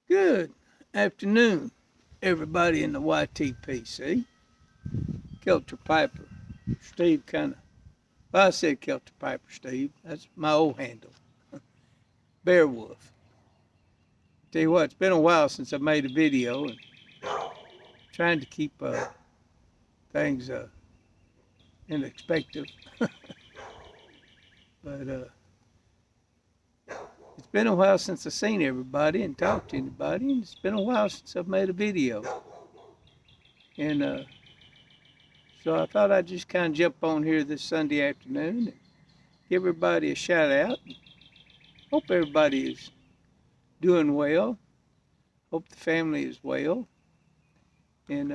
Good afternoon, everybody in the YTPC. Kelter Piper. Steve well, I said Kelter Piper, Steve. That's my old handle. Beowulf. Tell you what, it's been a while since I made a video and trying to keep things in perspective. But it's been a while since I've seen everybody and talked to anybody, and it's been a while since I've made a video. And so I thought I'd just kind of jump on here this Sunday afternoon and give everybody a shout out. Hope everybody is doing well. Hope the family is well. And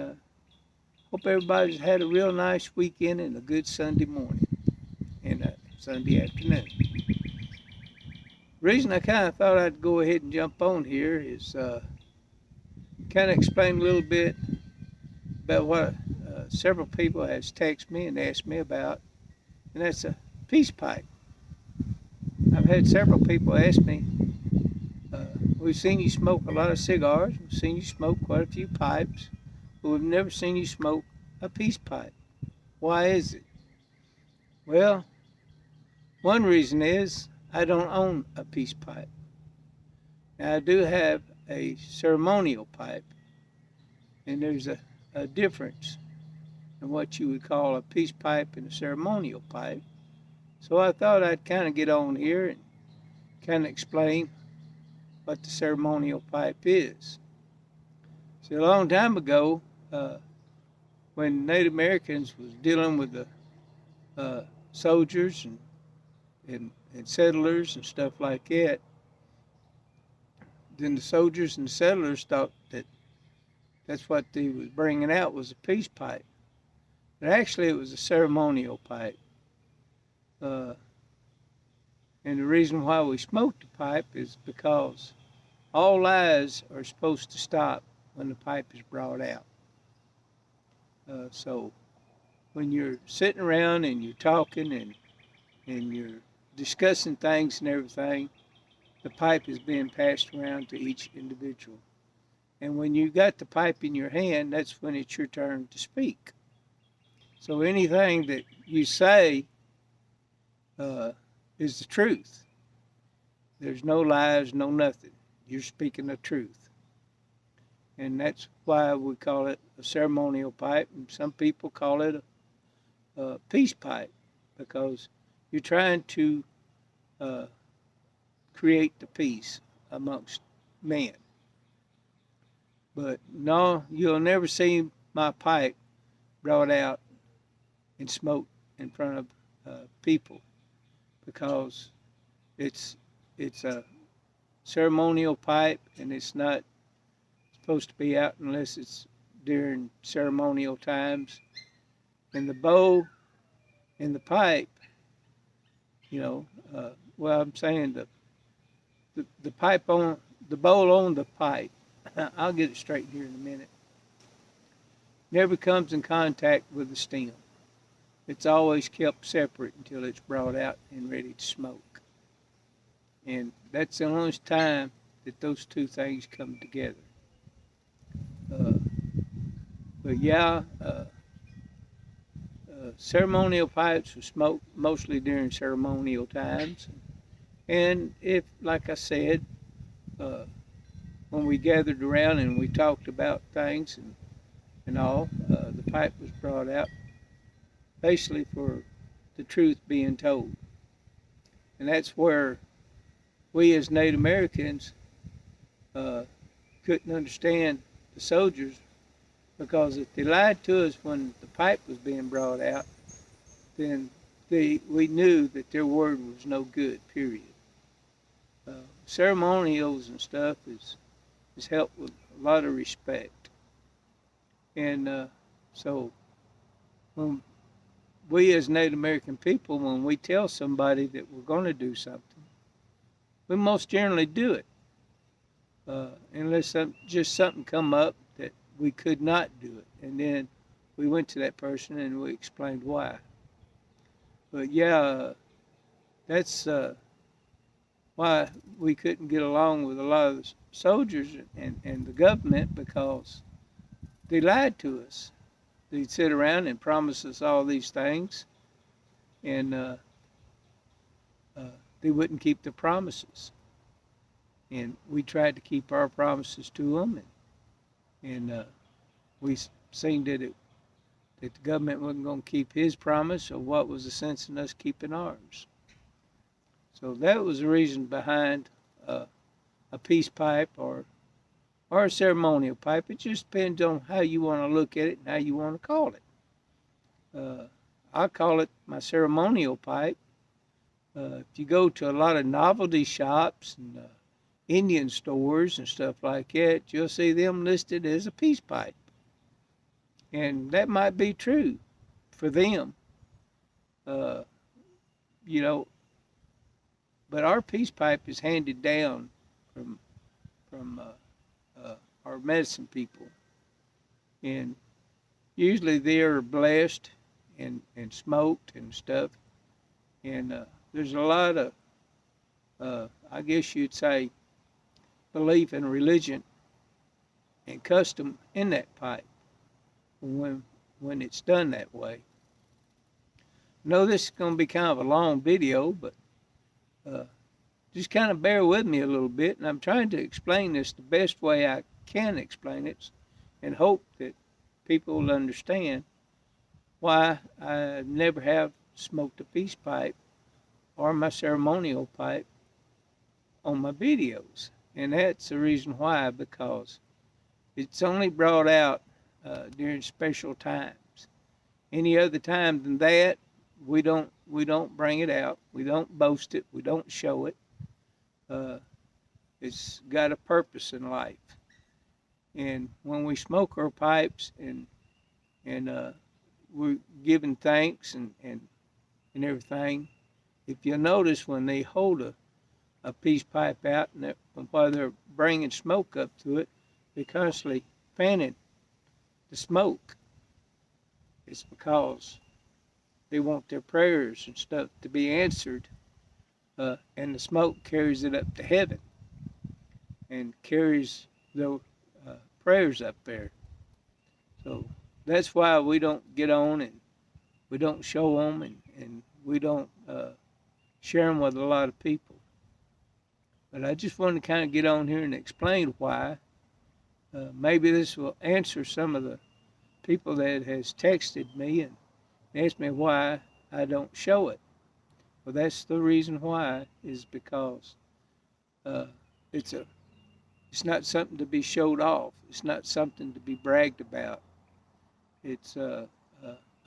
hope everybody's had a real nice weekend and a good Sunday morning and Sunday afternoon. The reason I kind of thought I'd go ahead and jump on here is kind of explain a little bit about what several people has texted me and asked me about, and that's a peace pipe. I've had several people ask me, we've seen you smoke a lot of cigars, we've seen you smoke quite a few pipes, but we've never seen you smoke a peace pipe. Why is it? Well, one reason is I don't own a peace pipe. Now, I do have a ceremonial pipe, and there's a difference in what you would call a peace pipe and a ceremonial pipe. So I thought I'd kind of get on here and kind of explain what the ceremonial pipe is. See, a long time ago, when Native Americans was dealing with the soldiers and settlers and stuff like that, then the soldiers and settlers thought that that's what they was bringing out was a peace pipe. But actually it was a ceremonial pipe. And the reason why we smoked the pipe is because all lies are supposed to stop when the pipe is brought out. So when you're sitting around and you're talking and you're discussing things and everything, the pipe is being passed around to each individual. And when you got the pipe in your hand, that's when it's your turn to speak. So anything that you say is the truth. There's no lies, no nothing. You're speaking the truth. And that's why we call it a ceremonial pipe. And some people call it a peace pipe because you're trying to create the peace amongst men. But no, you'll never see my pipe brought out and smoked in front of people because it's a ceremonial pipe and it's not supposed to be out unless it's during ceremonial times. And the bowl and the pipe, well, I'm saying the pipe on the bowl on the pipe. I'll get it straight here in a minute. Never comes in contact with the stem. It's always kept separate until it's brought out and ready to smoke. And that's the only time that those two things come together. But yeah, ceremonial pipes were smoked mostly during ceremonial times. And if, like I said, when we gathered around and we talked about things and all, the pipe was brought out basically for the truth being told. And that's where we as Native Americans couldn't understand the soldiers because if they lied to us when the pipe was being brought out, then we knew that their word was no good, period. Ceremonials and stuff is helped with a lot of respect. And so when we as Native American people, when we tell somebody that we're going to do something, we most generally do it. Unless just something come up that we could not do it. And then we went to that person and we explained why. But yeah, that's why we couldn't get along with a lot of the soldiers and the government, because they lied to us. They'd sit around and promise us all these things, and they wouldn't keep the promises. And we tried to keep our promises to them, and we seen that that the government wasn't going to keep his promise, so what was the sense in us keeping ours? So that was the reason behind a peace pipe or a ceremonial pipe. It just depends on how you want to look at it and how you want to call it. I call it my ceremonial pipe. If you go to a lot of novelty shops and Indian stores and stuff like that, you'll see them listed as a peace pipe. And that might be true for them, you know, but our peace pipe is handed down from our medicine people, and usually they're blessed and smoked and stuff. And there's a lot of, I guess you'd say, belief in religion and custom in that pipe when it's done that way. I know this is going to be kind of a long video, but just kind of bear with me a little bit, and I'm trying to explain this the best way I can explain it, and hope that people will understand why I never have smoked a peace pipe or my ceremonial pipe on my videos. And that's the reason why, because it's only brought out during special times. Any other time than that, we don't bring it out. We don't boast it. We don't show it. It's got a purpose in life. And when we smoke our pipes and we're giving thanks and everything, if you notice when they hold a peace pipe out and while they're bringing smoke up to it, they're constantly fanning the smoke. It's because they want their prayers and stuff to be answered, and the smoke carries it up to heaven and carries the prayers up there. So that's why we don't get on and we don't show them, and we don't share them with a lot of people. But I just wanted to kind of get on here and explain why. Maybe this will answer some of the people that has texted me and asked me why I don't show it. Well, that's the reason why, is because it's not something to be showed off. It's not something to be bragged about. It's a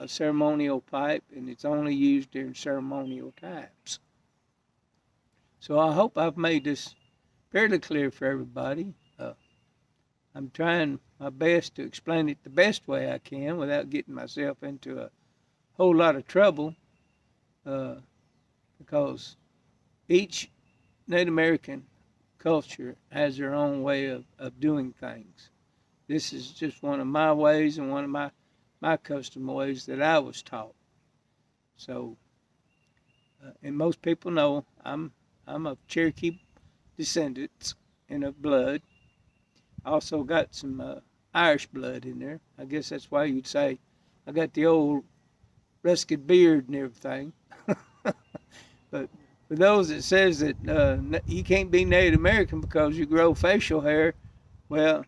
ceremonial pipe, and it's only used during ceremonial times. So I hope I've made this fairly clear for everybody. I'm trying my best to explain it the best way I can without getting myself into a whole lot of trouble, because each Native American culture has their own way of doing things. This is just one of my ways and one of my custom ways that I was taught. So, and most people know I'm of Cherokee descendants and of blood. I also got some Irish blood in there. I guess that's why you'd say I got the old rusted beard and everything. But for those that says that you can't be Native American because you grow facial hair, well,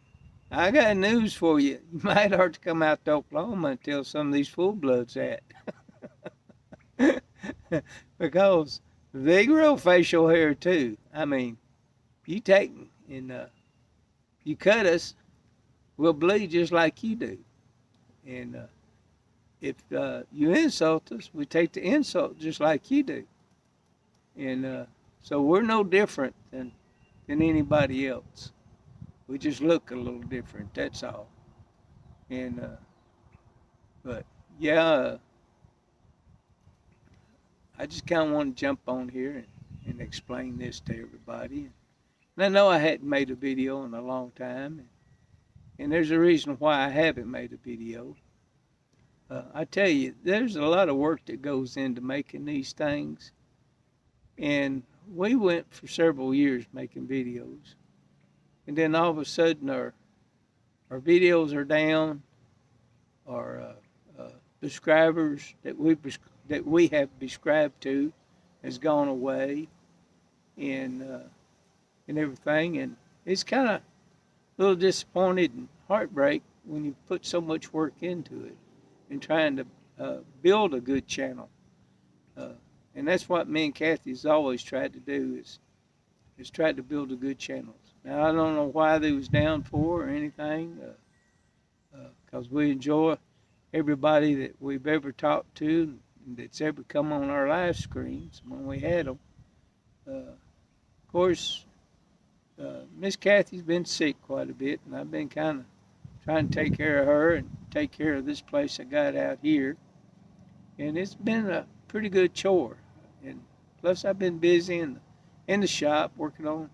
I got news for you. You might have to come out to Oklahoma and tell some of these full-bloods that. Because they grow facial hair too. I mean, you take and you cut us, we'll bleed just like you do. And if you insult us, we take the insult just like you do. And so we're no different than anybody else. We just look a little different, that's all. And but yeah, I just kind of want to jump on here and explain this to everybody. And I know I hadn't made a video in a long time, and there's a reason why I haven't made a video. I tell you, there's a lot of work that goes into making these things, and we went for several years making videos, and then all of a sudden our videos are down. Our subscribers that we have subscribed to has gone away, and everything, and it's kind of a little disappointed and heartbreak when you put so much work into it and trying to build a good channel. Uh, and that's what me and Kathy's always tried to do is try to build a good channel. Now I don't know why they was down for or anything, because we enjoy everybody that we've ever talked to that's ever come on our live screens when we had them. Of course, Miss Kathy's been sick quite a bit, and I've been kind of trying to take care of her and take care of this place I got out here. And it's been a pretty good chore. And plus, I've been busy in the shop working on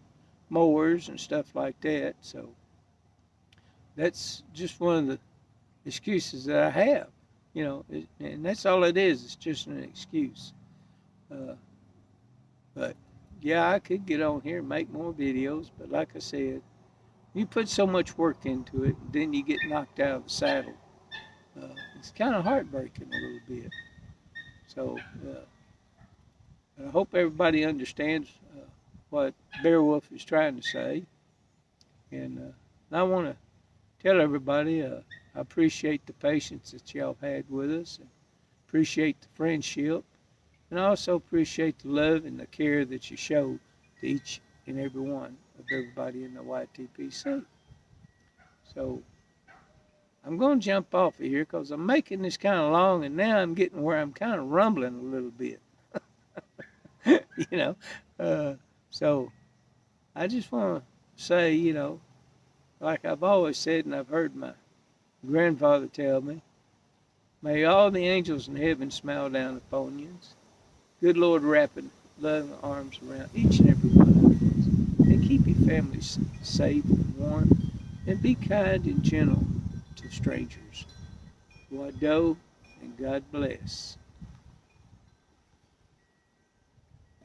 mowers and stuff like that. So that's just one of the excuses that I have, and that's all it is. It's just an excuse. But yeah, I could get on here and make more videos, but like I said, you put so much work into it, and then you get knocked out of the saddle. It's kind of heartbreaking a little bit. So I hope everybody understands what Beowulf is trying to say. And I want to tell everybody I appreciate the patience that y'all had with us, and appreciate the friendship, and I also appreciate the love and the care that you show to each and every one of everybody in the YTPC. So I'm going to jump off of here because I'm making this kind of long, and now I'm getting where I'm kind of rumbling a little bit. So I just want to say, like I've always said, and I've heard my grandfather tell me, may all the angels in heaven smile down upon you. Good Lord, wrapping loving arms around each and every one of you, and keep your families safe and warm, and be kind and gentle to strangers. Wado, and God bless.